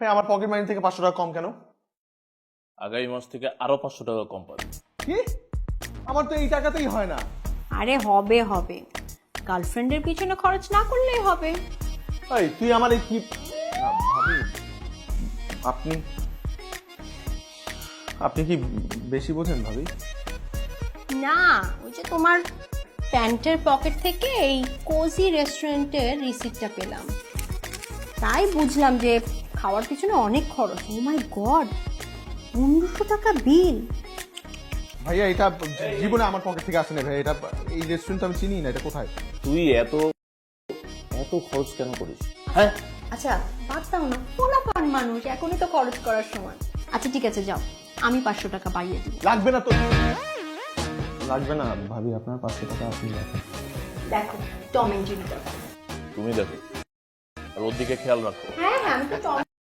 ভাই আমার pocket money থেকে 500 টাকা কম কেন? আগামী মাস থেকে আরো 500 টাকা কম পাবে। কি? আমার তো এই টাকাতেই হয় না। আরে হবে হবে, গার্লফ্রেন্ডের পিছনে খরচ না করলেই হবে। এই তুই আমার এই কি ভাবি, আপনি আপনি কি বেশি বোঝেন ভাবি? না, ওই যে তোমার প্যান্টের পকেট থেকে এই কোজি রেস্টুরেন্টের রিসিপ্টটা পেলাম, তাই বুঝলাম যে খাওয়ার পিছনে অনেক খরচ। ও মাই গড, 1500 টাকা বিল! ভাইয়া এটা জীবনে আমার পকেট থেকে আসে না ভাই, এটা এই রেস্টুরেন্ট আমি চিনি না, এটা কোথায়? তুই এত এত খরচ কেন করিস? হ্যাঁ, আচ্ছা বাদ দাও না, পোলাপান মানুষ, এখনই তো খরচ করার সময়। আচ্ছা ঠিক আছে, যাও, আমি 500 টাকা বাড়িয়ে দিব। লাগবে না তো, লাগবে না ভাবি, আপনার 500 টাকা আপনি রাখেন। দেখো টম এন্ড জেরিটা। তুমি দেখো, আর ওর দিকে খেয়াল রাখো। হ্যাঁ হ্যাঁ, আমি তো টম